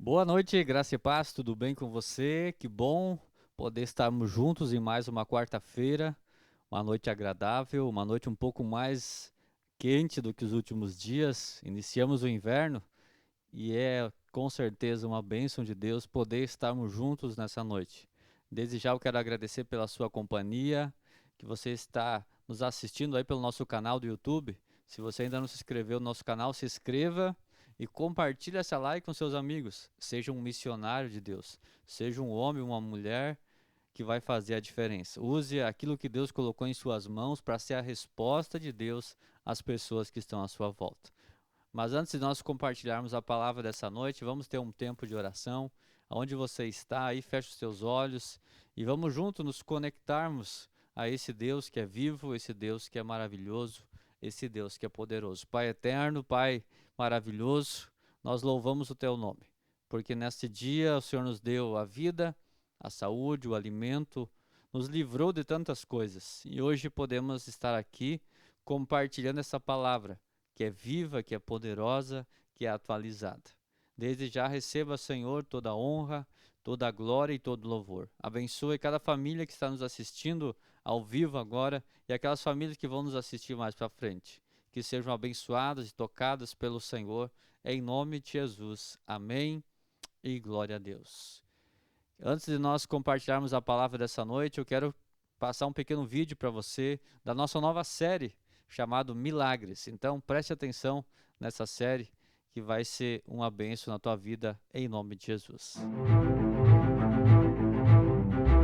Boa noite, graça e paz, tudo bem com você? Que bom poder estarmos juntos em mais uma quarta-feira, uma noite agradável, uma noite um pouco mais quente do que os últimos dias. Iniciamos o inverno e é com certeza uma bênção de Deus poder estarmos juntos nessa noite. Desde já eu quero agradecer pela sua companhia, que você está nos assistindo aí pelo nosso canal do YouTube. Se você ainda não se inscreveu no nosso canal, se inscreva e compartilhe essa live com seus amigos. Seja um missionário de Deus, seja um homem, uma mulher que vai fazer a diferença. Use aquilo que Deus colocou em suas mãos para ser a resposta de Deus às pessoas que estão à sua volta. Mas antes de nós compartilharmos a palavra dessa noite, vamos ter um tempo de oração. Onde você está, aí feche os seus olhos e vamos juntos nos conectarmos a esse Deus que é vivo, esse Deus que é maravilhoso, esse Deus que é poderoso. Pai eterno, Pai maravilhoso, nós louvamos o teu nome, porque neste dia o Senhor nos deu a vida, a saúde, o alimento, nos livrou de tantas coisas e hoje podemos estar aqui compartilhando essa palavra que é viva, que é poderosa, que é atualizada. Desde já receba, Senhor, toda a honra, toda a glória e todo o louvor. Abençoe cada família que está nos assistindo ao vivo agora e aquelas famílias que vão nos assistir mais para frente. Que sejam abençoadas e tocadas pelo Senhor, em nome de Jesus. Amém e glória a Deus. Antes de nós compartilharmos a palavra dessa noite, eu quero passar um pequeno vídeo para você da nossa nova série chamado Milagres. Então preste atenção nessa série que vai ser uma bênção na tua vida em nome de Jesus.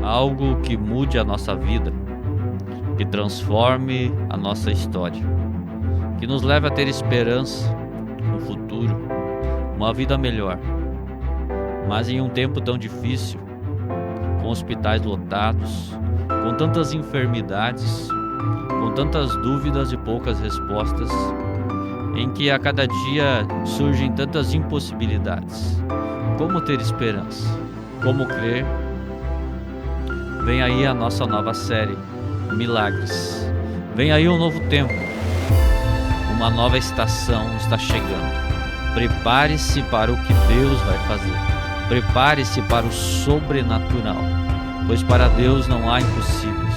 Algo que mude a nossa vida, que transforme a nossa história, que nos leve a ter esperança, um futuro, uma vida melhor. Mas em um tempo tão difícil, com hospitais lotados, com tantas enfermidades, com tantas dúvidas e poucas respostas, em que a cada dia surgem tantas impossibilidades. Como ter esperança? Como crer? Vem aí a nossa nova série, Milagres. Vem aí um novo tempo, uma nova estação está chegando. Prepare-se para o que Deus vai fazer. Prepare-se para o sobrenatural, pois para Deus não há impossíveis.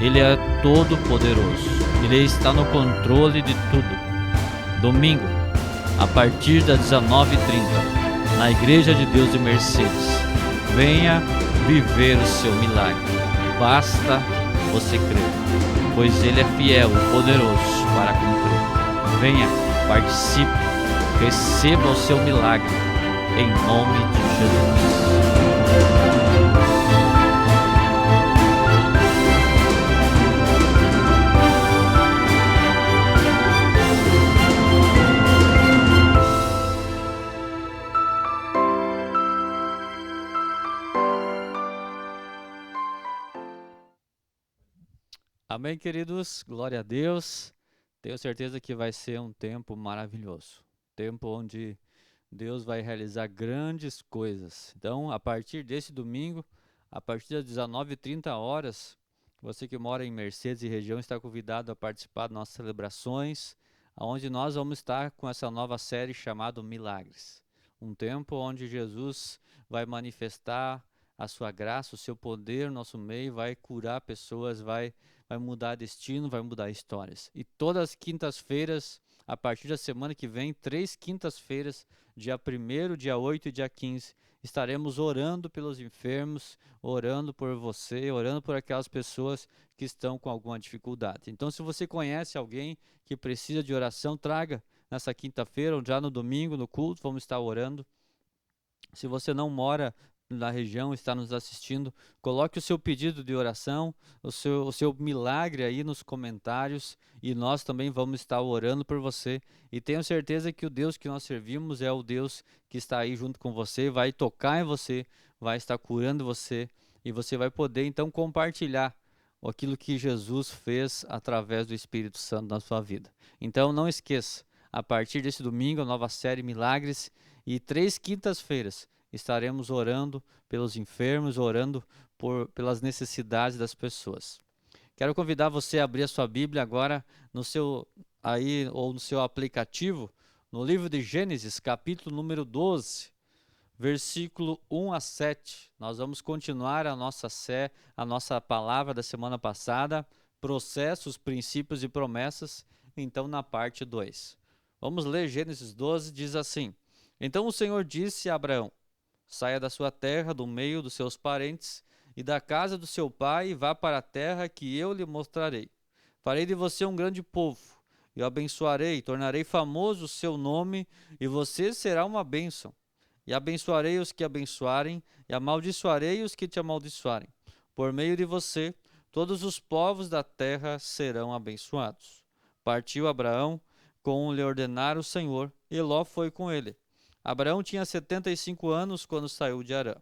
Ele é todo poderoso, Ele está no controle de tudo. Domingo, a partir das 19h30, na Igreja de Deus de Mercedes. Venha viver o seu milagre. Basta você crer, pois Ele é fiel e poderoso para cumprir. Venha, participe, receba o seu milagre, em nome de Jesus. Amém, queridos? Glória a Deus. Tenho certeza que vai ser um tempo maravilhoso. Tempo onde Deus vai realizar grandes coisas. Então, a partir desse domingo, a partir das 19h30, você que mora em Mercedes e região está convidado a participar das nossas celebrações, onde nós vamos estar com essa nova série chamada Milagres. Um tempo onde Jesus vai manifestar a sua graça, o seu poder no nosso meio, vai curar pessoas, vai mudar destino, vai mudar histórias. E todas as quintas-feiras, a partir da semana que vem, 3 quintas-feiras, dia 1º, dia 8 e dia 15, estaremos orando pelos enfermos, orando por você, orando por aquelas pessoas que estão com alguma dificuldade. Então, se você conhece alguém que precisa de oração, traga nessa quinta-feira ou já no domingo, no culto, vamos estar orando. Se você não mora na região, está nos assistindo, coloque o seu pedido de oração, o seu milagre aí nos comentários e nós também vamos estar orando por você. E tenho certeza que o Deus que nós servimos é o Deus que está aí junto com você, vai tocar em você, vai estar curando você e você vai poder então compartilhar aquilo que Jesus fez através do Espírito Santo na sua vida. Então não esqueça, a partir desse domingo, a nova série Milagres e 3 quintas-feiras estaremos orando pelos enfermos, orando pelas necessidades das pessoas. Quero convidar você a abrir a sua Bíblia agora no seu no seu aplicativo, no livro de Gênesis, capítulo número 12, versículo 1 a 7. Nós vamos continuar a nossa palavra da semana passada, processos, princípios e promessas, então na parte 2. Vamos ler Gênesis 12, diz assim: Então o Senhor disse a Abraão: Saia da sua terra, do meio dos seus parentes e da casa do seu pai, e vá para a terra que eu lhe mostrarei. Farei de você um grande povo, e o abençoarei, tornarei famoso o seu nome, e você será uma bênção. E abençoarei os que abençoarem, e amaldiçoarei os que te amaldiçoarem. Por meio de você, todos os povos da terra serão abençoados. Partiu Abraão, como lhe ordenara o Senhor, e Ló foi com ele. Abraão tinha 75 anos quando saiu de Harã.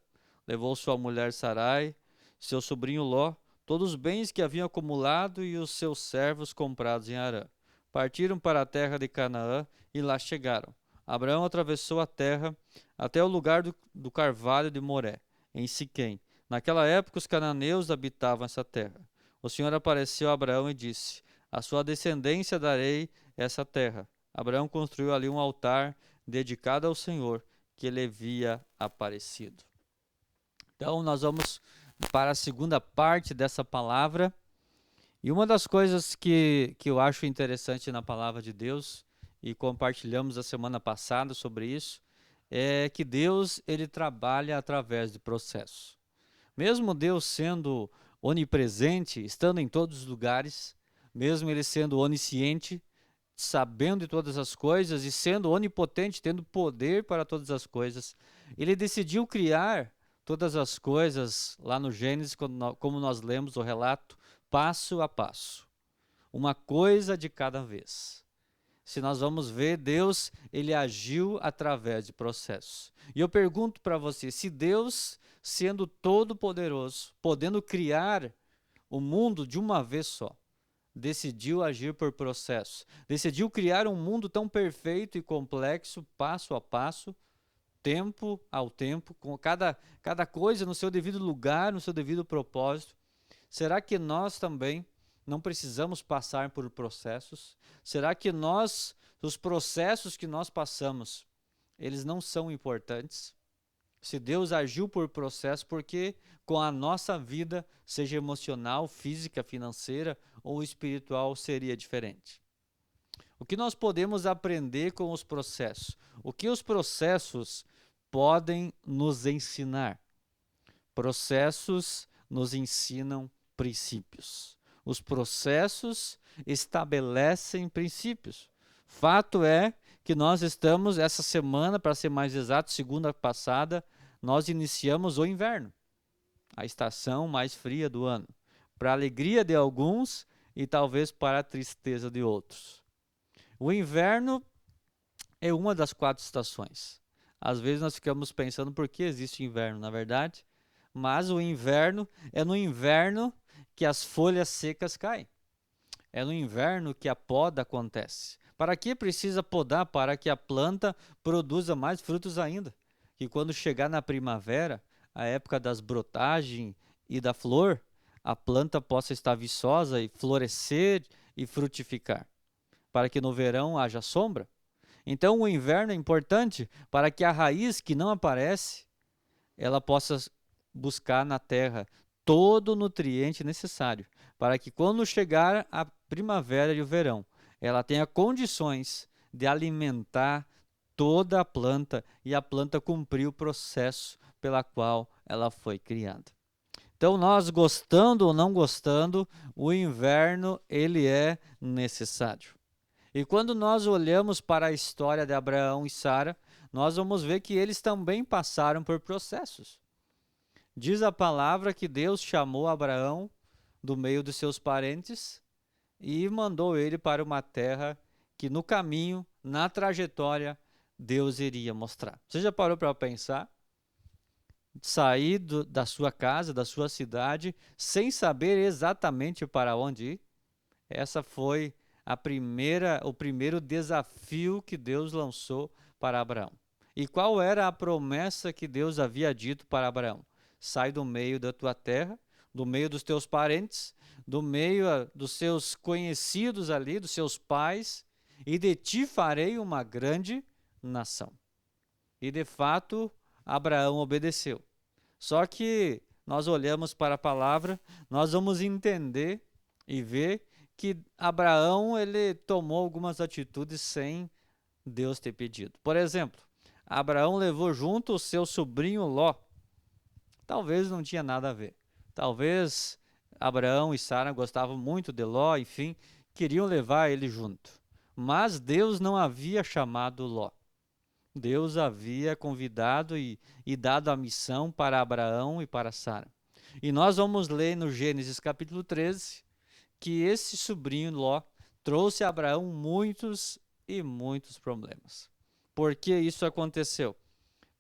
Levou sua mulher Sarai, seu sobrinho Ló, todos os bens que haviam acumulado e os seus servos comprados em Harã. Partiram para a terra de Canaã e lá chegaram. Abraão atravessou a terra até o lugar do carvalho de Moré, em Siquém. Naquela época os cananeus habitavam essa terra. O Senhor apareceu a Abraão e disse: A sua descendência darei essa terra. Abraão construiu ali um altar dedicado ao Senhor, que lhe havia aparecido. Então nós vamos para a segunda parte dessa palavra. E uma das coisas que eu acho interessante na palavra de Deus, e compartilhamos a semana passada sobre isso, é que Deus ele trabalha através de processos. Mesmo Deus sendo onipresente, estando em todos os lugares, mesmo ele sendo onisciente, sabendo de todas as coisas e sendo onipotente, tendo poder para todas as coisas, ele decidiu criar todas as coisas lá no Gênesis, como nós lemos o relato, passo a passo, uma coisa de cada vez. Se nós vamos ver, Deus, ele agiu através de processos. E eu pergunto para você, se Deus, sendo todo-poderoso, podendo criar o mundo de uma vez só, decidiu agir por processos, decidiu criar um mundo tão perfeito e complexo, passo a passo, tempo ao tempo, com cada coisa no seu devido lugar, no seu devido propósito, será que nós também não precisamos passar por processos? Será que os processos que nós passamos, eles não são importantes? Se Deus agiu por processo, por que com a nossa vida, seja emocional, física, financeira ou espiritual, seria diferente? O que nós podemos aprender com os processos? O que os processos podem nos ensinar? Processos nos ensinam princípios. Os processos estabelecem princípios. Fato é que nós estamos, essa semana, para ser mais exato, segunda passada, nós iniciamos o inverno, a estação mais fria do ano, para a alegria de alguns e talvez para a tristeza de outros. O inverno é uma das 4 estações. Às vezes nós ficamos pensando por que existe inverno, na verdade, mas o inverno é no inverno que as folhas secas caem. É no inverno que a poda acontece. Para que precisa podar? Para que a planta produza mais frutos ainda. Que quando chegar na primavera, a época das brotagens e da flor, a planta possa estar viçosa e florescer e frutificar. Para que no verão haja sombra. Então o inverno é importante para que a raiz que não aparece, ela possa buscar na terra todo o nutriente necessário, para que quando chegar a primavera e o verão, ela tenha condições de alimentar toda a planta e a planta cumprir o processo pela qual ela foi criada. Então, nós gostando ou não gostando, o inverno ele é necessário. E quando nós olhamos para a história de Abraão e Sara, nós vamos ver que eles também passaram por processos. Diz a palavra que Deus chamou Abraão do meio dos seus parentes e mandou ele para uma terra que no caminho, na trajetória, Deus iria mostrar. Você já parou para pensar? Sair da sua casa, da sua cidade, sem saber exatamente para onde ir? Essa foi o primeiro desafio que Deus lançou para Abraão. E qual era a promessa que Deus havia dito para Abraão? Sai do meio da tua terra, do meio dos teus parentes, do meio dos seus conhecidos ali, dos seus pais, e de ti farei uma grande nação. E de fato, Abraão obedeceu. Só que nós olhamos para a palavra, nós vamos entender e ver que Abraão ele tomou algumas atitudes sem Deus ter pedido. Por exemplo, Abraão levou junto o seu sobrinho Ló. Talvez não tinha nada a ver. Talvez Abraão e Sara gostavam muito de Ló, enfim, queriam levar ele junto. Mas Deus não havia chamado Ló. Deus havia convidado e dado a missão para Abraão e para Sara. E nós vamos ler no Gênesis capítulo 13 que esse sobrinho Ló trouxe a Abraão muitos e muitos problemas. Por que isso aconteceu?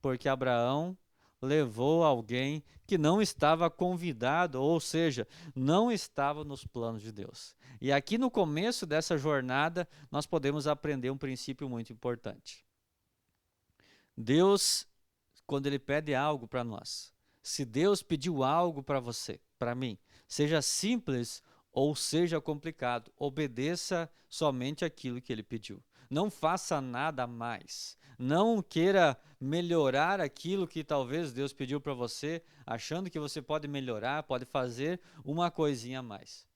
Porque Abraão levou alguém que não estava convidado, ou seja, não estava nos planos de Deus. E aqui no começo dessa jornada, nós podemos aprender um princípio muito importante. Deus, quando Ele pede algo para nós, se Deus pediu algo para você, para mim, seja simples ou seja complicado, obedeça somente aquilo que Ele pediu. Não faça nada a mais. Não queira melhorar aquilo que talvez Deus pediu para você, achando que você pode melhorar, pode fazer uma coisinha a mais.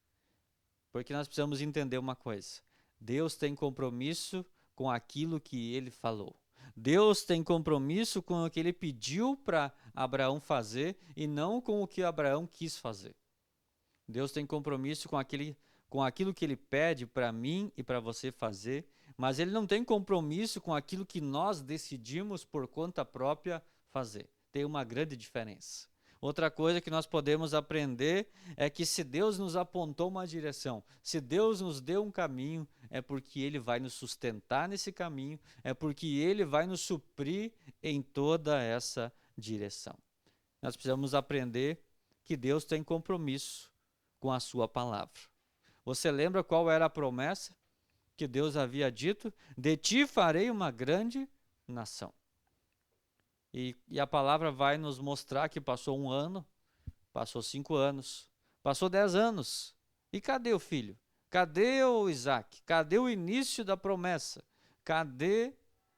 Porque nós precisamos entender uma coisa. Deus tem compromisso com aquilo que Ele falou. Deus tem compromisso com o que Ele pediu para Abraão fazer e não com o que Abraão quis fazer. Deus tem compromisso com aquilo que Ele pede para mim e para você fazer, mas Ele não tem compromisso com aquilo que nós decidimos por conta própria fazer. Tem uma grande diferença. Outra coisa que nós podemos aprender é que se Deus nos apontou uma direção, se Deus nos deu um caminho, é porque Ele vai nos sustentar nesse caminho, é porque Ele vai nos suprir em toda essa direção. Nós precisamos aprender que Deus tem compromisso com a sua palavra. Você lembra qual era a promessa que Deus havia dito? De ti farei uma grande nação. E a palavra vai nos mostrar que passou 1 ano, passou 5 anos, passou 10 anos. E cadê o filho? Cadê o Isaac? Cadê o início da promessa? Cadê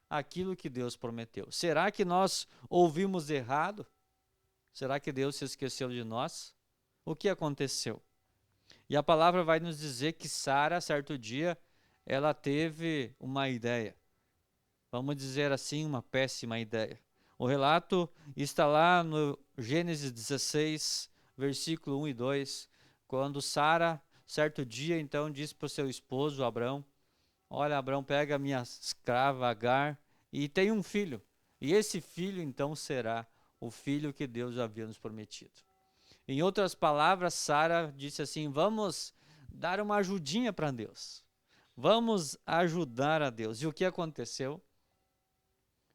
aquilo que Deus prometeu? Será que nós ouvimos errado? Será que Deus se esqueceu de nós? O que aconteceu? E a palavra vai nos dizer que Sara, certo dia, ela teve uma ideia. Vamos dizer assim, uma péssima ideia. O relato está lá no Gênesis 16, versículo 1 e 2, quando Sara, certo dia, então, disse para o seu esposo, Abrão, olha, Abrão, pega a minha escrava Agar e tem um filho. E esse filho, então, será o filho que Deus havia nos prometido. Em outras palavras, Sara disse assim, vamos dar uma ajudinha para Deus. Vamos ajudar a Deus. E o que aconteceu?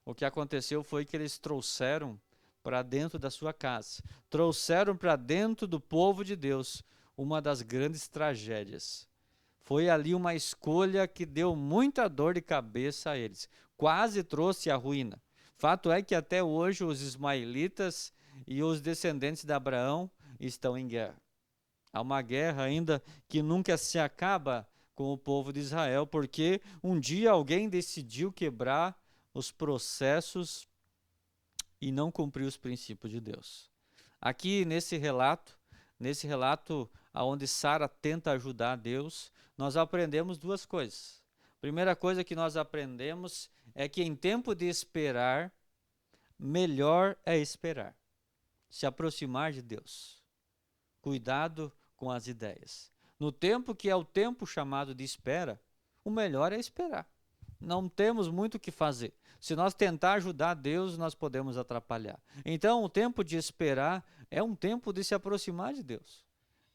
O que aconteceu foi que eles trouxeram para dentro da sua casa, trouxeram para dentro do povo de Deus uma das grandes tragédias. Foi ali uma escolha que deu muita dor de cabeça a eles, quase trouxe a ruína. Fato é que até hoje os ismaelitas e os descendentes de Abraão estão em guerra. Há uma guerra ainda que nunca se acaba com o povo de Israel, porque um dia alguém decidiu quebrar os processos e não cumprir os princípios de Deus. Aqui nesse relato onde Sara tenta ajudar Deus, nós aprendemos 2 coisas. Primeira coisa que nós aprendemos é que em tempo de esperar, melhor é esperar. Se aproximar de Deus. Cuidado com as ideias. No tempo que é o tempo chamado de espera, o melhor é esperar. Não temos muito o que fazer. Se nós tentar ajudar Deus, nós podemos atrapalhar. Então, o tempo de esperar é um tempo de se aproximar de Deus,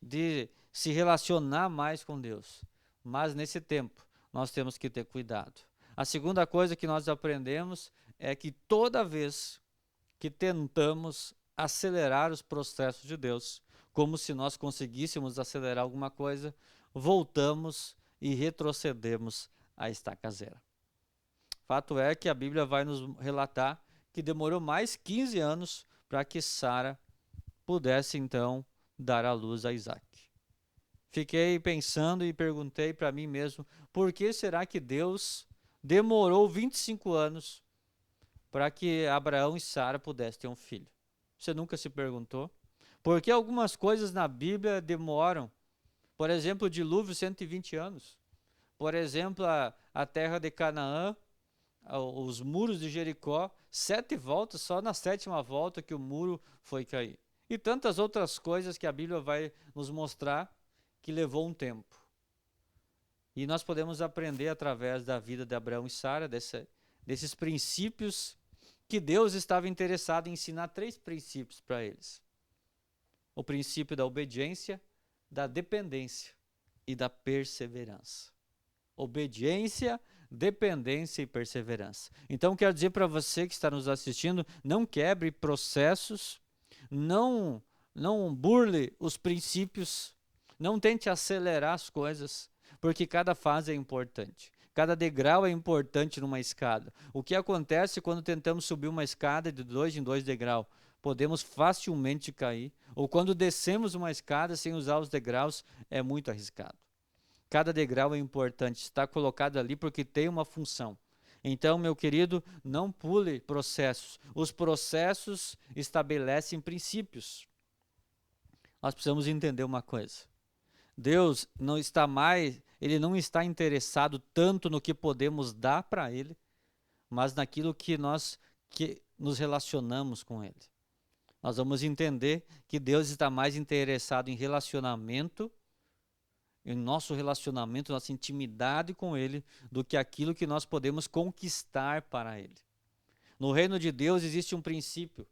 de se relacionar mais com Deus. Mas nesse tempo, nós temos que ter cuidado. A segunda coisa que nós aprendemos é que toda vez que tentamos acelerar os processos de Deus, como se nós conseguíssemos acelerar alguma coisa, voltamos e retrocedemos à estaca zero. Fato é que a Bíblia vai nos relatar que demorou mais 15 anos para que Sara pudesse então dar à luz a Isaac. Fiquei pensando e perguntei para mim mesmo, por que será que Deus demorou 25 anos para que Abraão e Sara pudessem ter um filho. Você nunca se perguntou? Por que algumas coisas na Bíblia demoram? Por exemplo, o dilúvio, 120 anos. Por exemplo, a terra de Canaã, os muros de Jericó, 7 voltas, só na 7ª volta que o muro foi cair. E tantas outras coisas que a Bíblia vai nos mostrar que levou um tempo. E nós podemos aprender através da vida de Abraão e Sara, desses princípios que Deus estava interessado em ensinar 3 princípios para eles. O princípio da obediência, da dependência e da perseverança. Obediência, dependência e perseverança. Então, quero dizer para você que está nos assistindo, não quebre processos, não burle os princípios, não tente acelerar as coisas, porque cada fase é importante. Cada degrau é importante numa escada. O que acontece quando tentamos subir uma escada de 2 em 2 degraus? Podemos facilmente cair. Ou quando descemos uma escada sem usar os degraus, é muito arriscado. Cada degrau é importante, está colocado ali porque tem uma função. Então, meu querido, não pule processos. Os processos estabelecem princípios. Nós precisamos entender uma coisa. Deus não está mais, Ele não está interessado tanto no que podemos dar para Ele, mas naquilo que nos relacionamos com Ele. Nós vamos entender que Deus está mais interessado em relacionamento, em nosso relacionamento, nossa intimidade com Ele, do que aquilo que nós podemos conquistar para Ele. No reino de Deus existe um princípio: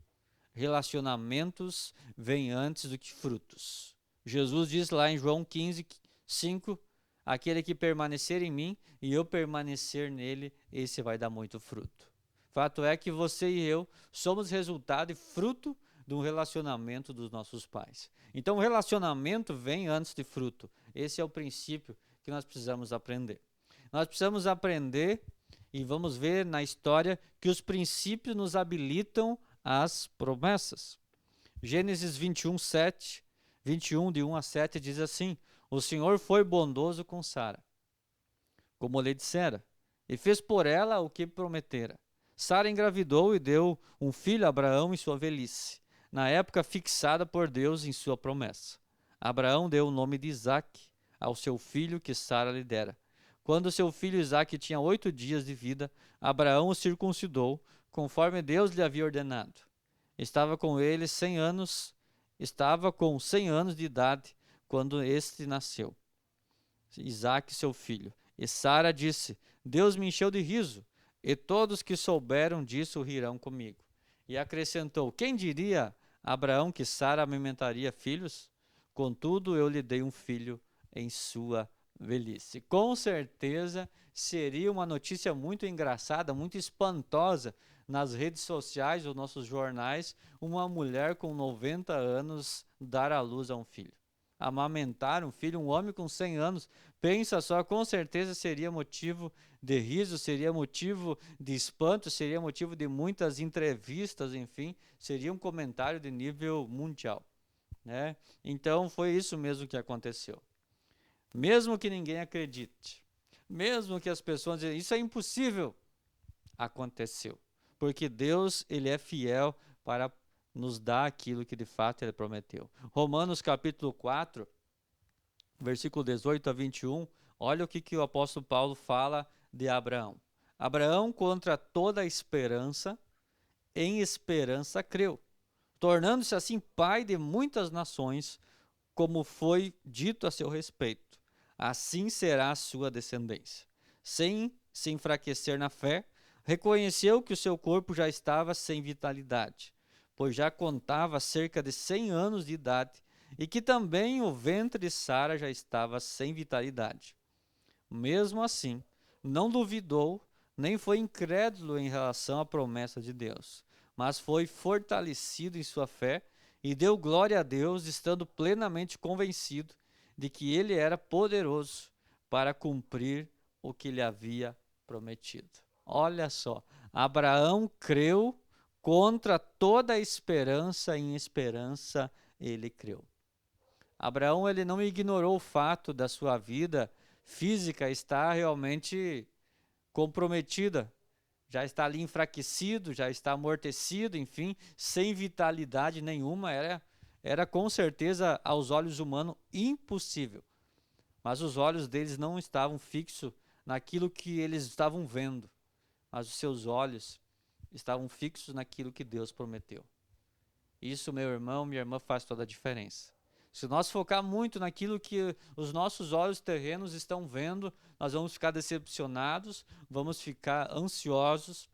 relacionamentos vêm antes do que frutos. Jesus diz lá em João 15, 5, aquele que permanecer em mim e eu permanecer nele, esse vai dar muito fruto. Fato é que você e eu somos resultado e fruto de um relacionamento dos nossos pais. Então o relacionamento vem antes de fruto. Esse é o princípio que nós precisamos aprender. Nós precisamos aprender, e vamos ver na história, que os princípios nos habilitam às promessas. Gênesis 21, 7, 21, de 1 a 7, diz assim: o Senhor foi bondoso com Sara, como lhe dissera, e fez por ela o que prometera. Sara engravidou e deu um filho a Abraão em sua velhice, na época fixada por Deus em sua promessa. Abraão deu o nome de Isaque ao seu filho que Sara lhe dera. Quando seu filho Isaque tinha 8 dias de vida, Abraão o circuncidou, conforme Deus lhe havia ordenado. Estava com 100 anos de idade quando este nasceu, Isaque, seu filho. E Sara disse: Deus me encheu de riso, e todos que souberam disso rirão comigo. E acrescentou: quem diria a Abraão que Sara amamentaria filhos? Contudo, eu lhe dei um filho em sua velhice. Com certeza seria uma notícia muito engraçada, muito espantosa nas redes sociais ou nossos jornais, uma mulher com 90 anos dar à luz a um filho. Amamentar um filho, um homem com 100 anos, pensa só, com certeza seria motivo de riso, seria motivo de espanto, seria motivo de muitas entrevistas, enfim, seria um comentário de nível mundial, né? Então foi isso mesmo que aconteceu. Mesmo que ninguém acredite, mesmo que as pessoas dizem, isso é impossível, aconteceu. Porque Deus, Ele é fiel para nos dar aquilo que de fato Ele prometeu. Romanos capítulo 4, versículo 18 a 21, olha o que o apóstolo Paulo fala de Abraão. Abraão, contra toda a esperança, em esperança creu, tornando-se assim pai de muitas nações, como foi dito a seu respeito. Assim será a sua descendência. Sem se enfraquecer na fé, reconheceu que o seu corpo já estava sem vitalidade, pois já contava cerca de 100 anos de idade, e que também o ventre de Sara já estava sem vitalidade. Mesmo assim, não duvidou, nem foi incrédulo em relação à promessa de Deus, mas foi fortalecido em sua fé e deu glória a Deus, estando plenamente convencido de que Ele era poderoso para cumprir o que lhe havia prometido. Olha só, Abraão creu contra toda a esperança, em esperança ele creu. Abraão, ele não ignorou o fato da sua vida física estar realmente comprometida, já está ali enfraquecido, já está amortecido, enfim, sem vitalidade nenhuma, era com certeza aos olhos humanos impossível. Mas os olhos deles não estavam fixos naquilo que eles estavam vendo, mas os seus olhos estavam fixos naquilo que Deus prometeu. Isso, meu irmão, minha irmã, faz toda a diferença. Se nós focar muito naquilo que os nossos olhos terrenos estão vendo, nós vamos ficar decepcionados, vamos ficar ansiosos,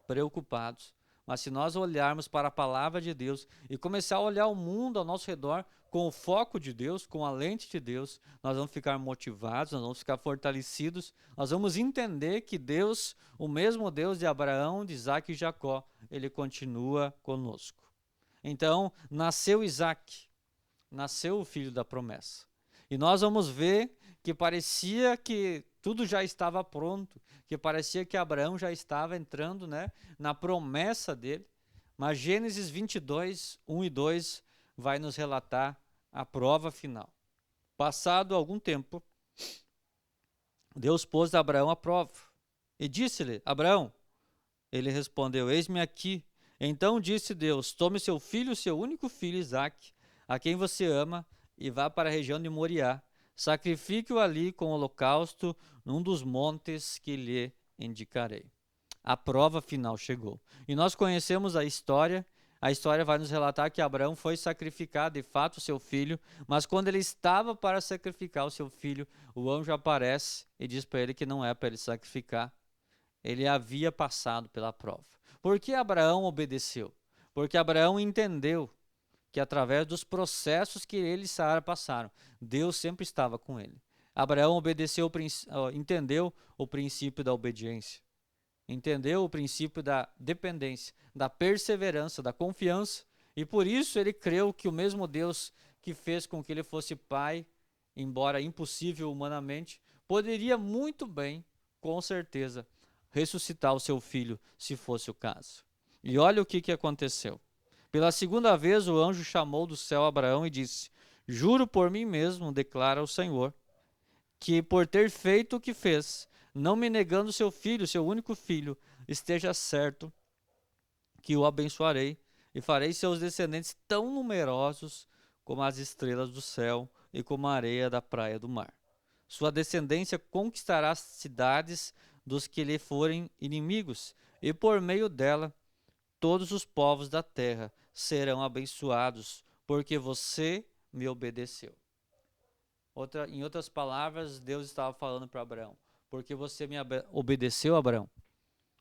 preocupados. Mas se nós olharmos para a palavra de Deus e começar a olhar o mundo ao nosso redor com o foco de Deus, com a lente de Deus, nós vamos ficar motivados, nós vamos ficar fortalecidos, nós vamos entender que Deus, o mesmo Deus de Abraão, de Isaac e Jacó, ele continua conosco. Então, nasceu Isaac, nasceu o filho da promessa. E nós vamos ver que parecia que tudo já estava pronto, que parecia que Abraão já estava entrando, né, na promessa dele. Mas Gênesis 22, 1 e 2 vai nos relatar a prova final. Passado algum tempo, Deus pôs a Abraão à prova e disse-lhe: Abraão, ele respondeu: eis-me aqui. Então disse Deus: tome seu filho, seu único filho Isaque, a quem você ama, e vá para a região de Moriá. Sacrifique-o ali com holocausto num dos montes que lhe indicarei. A prova final chegou. E nós conhecemos a história. A história vai nos relatar que Abraão foi sacrificar de fato o seu filho, mas quando ele estava para sacrificar o seu filho, o anjo aparece e diz para ele que não é para ele sacrificar. Ele havia passado pela prova. Por que Abraão obedeceu? Porque Abraão entendeu que através dos processos que ele e Sara passaram, Deus sempre estava com ele. Abraão obedeceu, entendeu o princípio da obediência, entendeu o princípio da dependência, da perseverança, da confiança, e por isso ele creu que o mesmo Deus que fez com que ele fosse pai, embora impossível humanamente, poderia muito bem, com certeza, ressuscitar o seu filho, se fosse o caso. E olha o que aconteceu. Pela segunda vez o anjo chamou do céu Abraão e disse: juro por mim mesmo, declara o Senhor, que por ter feito o que fez, não me negando seu filho, seu único filho, esteja certo que o abençoarei e farei seus descendentes tão numerosos como as estrelas do céu e como a areia da praia do mar. Sua descendência conquistará as cidades dos que lhe forem inimigos, e por meio dela todos os povos da terra serão abençoados, porque você me obedeceu. Em outras palavras, Deus estava falando para Abraão: porque você me obedeceu, Abraão,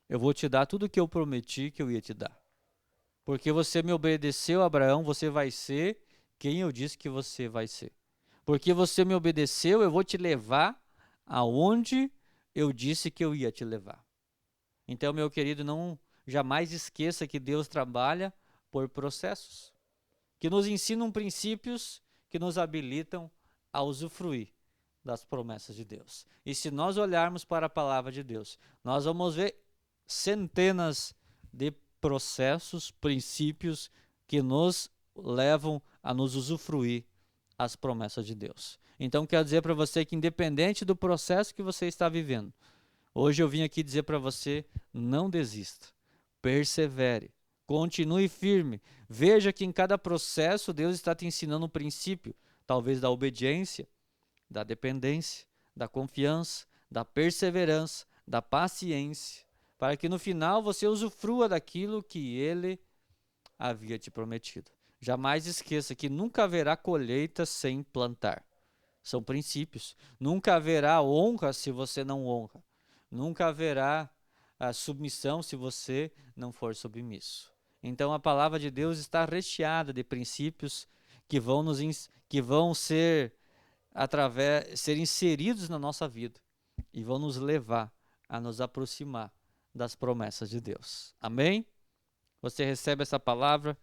eu vou te dar tudo o que eu prometi que eu ia te dar. Porque você me obedeceu, Abraão, você vai ser quem eu disse que você vai ser. Porque você me obedeceu, eu vou te levar aonde eu disse que eu ia te levar. Então, meu querido, não jamais esqueça que Deus trabalha por processos, que nos ensinam princípios que nos habilitam a usufruir das promessas de Deus. E se nós olharmos para a palavra de Deus, nós vamos ver centenas de processos, princípios que nos levam a nos usufruir as promessas de Deus. Então, quero dizer para você que independente do processo que você está vivendo, hoje eu vim aqui dizer para você: não desista, persevere, continue firme. Veja que em cada processo Deus está te ensinando um princípio, talvez da obediência, da dependência, da confiança, da perseverança, da paciência, para que no final você usufrua daquilo que Ele havia te prometido. Jamais esqueça que nunca haverá colheita sem plantar. São princípios. Nunca haverá honra se você não honra. Nunca haverá submissão se você não for submisso. Então a palavra de Deus está recheada de princípios que vão ser inseridos na nossa vida e vão nos levar a nos aproximar das promessas de Deus. Amém? Você recebe essa palavra?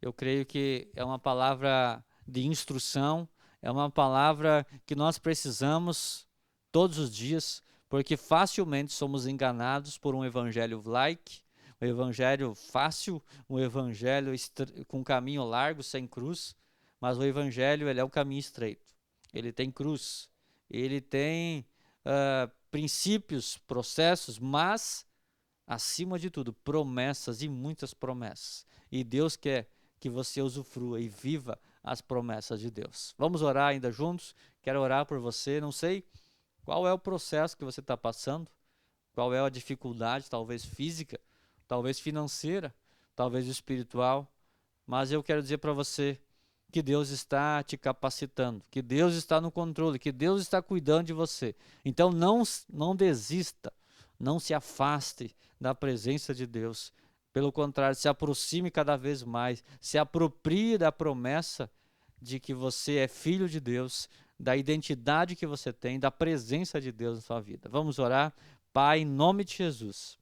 Eu creio que é uma palavra de instrução, é uma palavra que nós precisamos todos os dias, porque facilmente somos enganados por um evangelho light, um evangelho fácil, um evangelho com caminho largo, sem cruz, mas o evangelho ele é um caminho estreito. Ele tem cruz, ele tem princípios, processos, mas acima de tudo, promessas e muitas promessas. E Deus quer que você usufrua e viva as promessas de Deus. Vamos orar ainda juntos? Quero orar por você. Não sei qual é o processo que você está passando, qual é a dificuldade, talvez física, talvez financeira, talvez espiritual, mas eu quero dizer para você que Deus está te capacitando, que Deus está no controle, que Deus está cuidando de você. Então não desista, não se afaste da presença de Deus. Pelo contrário, se aproxime cada vez mais, se aproprie da promessa de que você é filho de Deus, da identidade que você tem, da presença de Deus na sua vida. Vamos orar? Pai, em nome de Jesus,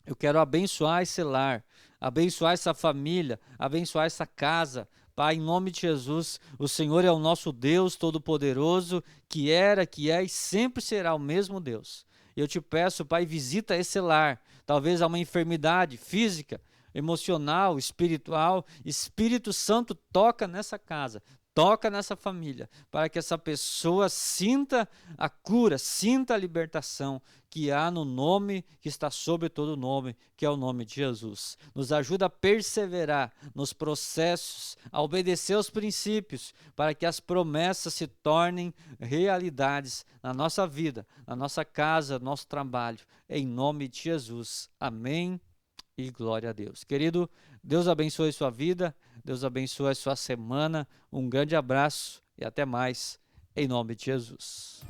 eu quero abençoar esse lar, abençoar essa família, abençoar essa casa. Pai, em nome de Jesus, o Senhor é o nosso Deus Todo-Poderoso, que era, que é e sempre será o mesmo Deus. Eu te peço, Pai, visita esse lar. Talvez há uma enfermidade física, emocional, espiritual. Espírito Santo, toca nessa casa, toca nessa família, para que essa pessoa sinta a cura, sinta a libertação que há no nome que está sobre todo nome, que é o nome de Jesus. Nos ajuda a perseverar nos processos, a obedecer aos princípios, para que as promessas se tornem realidades na nossa vida, na nossa casa, no nosso trabalho. Em nome de Jesus. Amém e glória a Deus. Querido, Deus abençoe sua vida, Deus abençoe a sua semana. Um grande abraço e até mais, em nome de Jesus.